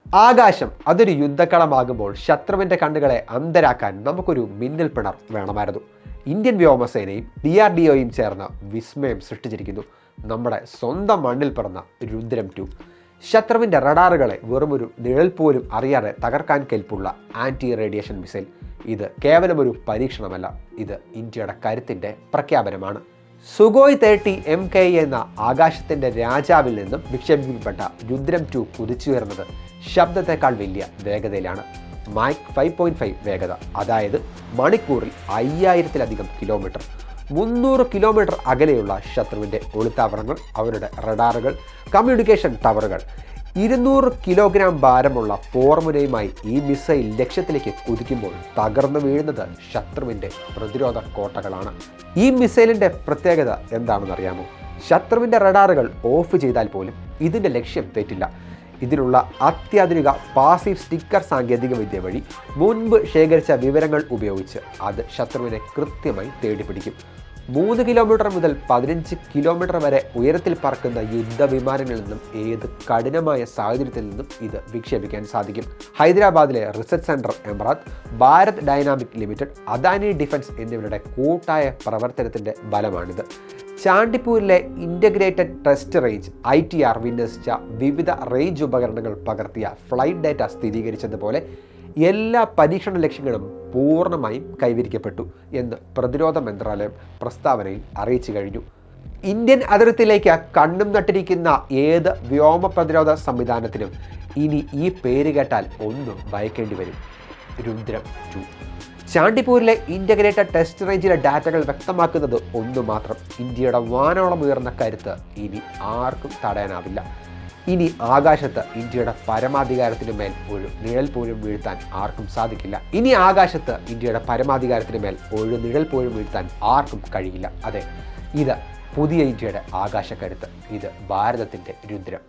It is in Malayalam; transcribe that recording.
ആകാശം അതൊരു യുദ്ധക്കളമാകുമ്പോൾ ശത്രുവിൻ്റെ കണ്ണുകളെ അന്ധരാക്കാൻ നമുക്കൊരു മിന്നൽ പിണർ വേണമായിരുന്നു. ഇന്ത്യൻ വ്യോമസേനയും DRDOയും ചേർന്ന് വിസ്മയം സൃഷ്ടിച്ചിരിക്കുന്നു. നമ്മുടെ സ്വന്തം മണ്ണിൽ പിറന്ന രുദ്രം 2 ശത്രുവിൻ്റെ റഡാറുകളെ വെറുമൊരു നിഴൽ പോലും അറിയാതെ തകർക്കാൻ കെൽപ്പുള്ള ആൻറ്റി റേഡിയേഷൻ മിസൈൽ. ഇത് കേവലമൊരു പരീക്ഷണമല്ല, ഇത് ഇന്ത്യയുടെ കരുത്തിൻ്റെ പ്രഖ്യാപനമാണ്. സുഖോയ് 30 MK എന്ന ആകാശത്തിൻ്റെ രാജാവിൽ നിന്നും വിക്ഷേപിക്കപ്പെട്ട രുദ്രം 2 കുതിച്ചുയർന്നത് ശബ്ദത്തെക്കാൾ വലിയ വേഗതയിലാണ്. മാക് 5.5 വേഗത, അതായത് മണിക്കൂറിൽ 5000-ലധികം കിലോമീറ്റർ. 300 കിലോമീറ്റർ അകലെയുള്ള ശത്രുവിൻ്റെ ഒളിത്താവളങ്ങൾ, അവരുടെ റഡാറുകൾ, കമ്മ്യൂണിക്കേഷൻ ടവറുകൾ. 200 കിലോഗ്രാം ഭാരമുള്ള പോർമുനയുമായി ഈ മിസൈൽ ലക്ഷ്യത്തിലേക്ക് കുതിക്കുമ്പോൾ തകർന്നു വീഴുന്നത് ശത്രുവിൻ്റെ പ്രതിരോധ കോട്ടകളാണ്. ഈ മിസൈലിൻ്റെ പ്രത്യേകത എന്താണെന്നറിയാമോ? ശത്രുവിൻ്റെ റഡാറുകൾ ഓഫ് ചെയ്താൽ പോലും ഇതിൻ്റെ ലക്ഷ്യം തെറ്റില്ല. ഇതിലുള്ള അത്യാധുനിക പാസീവ് സ്റ്റിക്കർ സാങ്കേതികവിദ്യ വഴി മുൻപ് ശേഖരിച്ച വിവരങ്ങൾ ഉപയോഗിച്ച് അത് ശത്രുവിനെ കൃത്യമായി തേടിപ്പിടിക്കും. 3 കിലോമീറ്റർ മുതൽ 15 കിലോമീറ്റർ വരെ ഉയരത്തിൽ പറക്കുന്ന യുദ്ധവിമാനങ്ങളിൽ നിന്നും ഏത് കഠിനമായ സാഹചര്യത്തിൽ നിന്നും ഇത് വിക്ഷേപിക്കാൻ സാധിക്കും. ഹൈദരാബാദിലെ research centre Imarat, Bharat dynamic limited, Adani defence എന്നിവരുടെ കൂട്ടായ പ്രവർത്തനത്തിൻ്റെ ഫലമാണിത്. ചാണ്ടിപ്പൂരിലെ ഇൻ്റഗ്രേറ്റഡ് ടെസ്റ്റ് റേഞ്ച് ITR വിന്യസിച്ച വിവിധ റേഞ്ച് ഉപകരണങ്ങൾ പകർത്തിയ ഫ്ലൈറ്റ് ഡാറ്റ സ്ഥിരീകരിച്ചതുപോലെ എല്ലാ പരീക്ഷണ ലക്ഷ്യങ്ങളും പൂർണ്ണമായും കൈവരിക്കപ്പെട്ടു എന്ന് പ്രതിരോധ മന്ത്രാലയം പ്രസ്താവനയിൽ അറിയിച്ചു കഴിഞ്ഞു. ഇന്ത്യൻ അതിർത്തിയിലേക്ക് കണ്ണും നട്ടിരിക്കുന്ന ഏത് വ്യോമ പ്രതിരോധ സംവിധാനത്തിനും ഇനി ഈ പേര് കേട്ടാൽ ഒന്നും ഭയക്കേണ്ടി വരും: രുദ്രം 2. ചാണ്ടിപ്പൂരിലെ ഇൻ്റഗ്രേറ്റഡ് ടെസ്റ്റ് റേഞ്ചിലെ ഡാറ്റകൾ വ്യക്തമാക്കുന്നത് ഒന്നു മാത്രം: ഇന്ത്യയുടെ വാനോളം ഉയർന്ന കരുത്ത് ഇനി ആർക്കും തടയാനാവില്ല. ഇനി ആകാശത്ത് ഇന്ത്യയുടെ പരമാധികാരത്തിന് മേൽ ഒരു നിഴൽ പോലും വീഴ്ത്താൻ ആർക്കും സാധിക്കില്ല. ഇനി ആകാശത്ത് ഇന്ത്യയുടെ പരമാധികാരത്തിന് മേൽ ഒരു നിഴൽ പോലും വീഴ്ത്താൻ ആർക്കും കഴിയില്ല. അതെ, ഇത് പുതിയ ഇന്ത്യയുടെ ആകാശക്കരുത്ത്. ഇത് ഭാരതത്തിൻ്റെ രുദ്രം.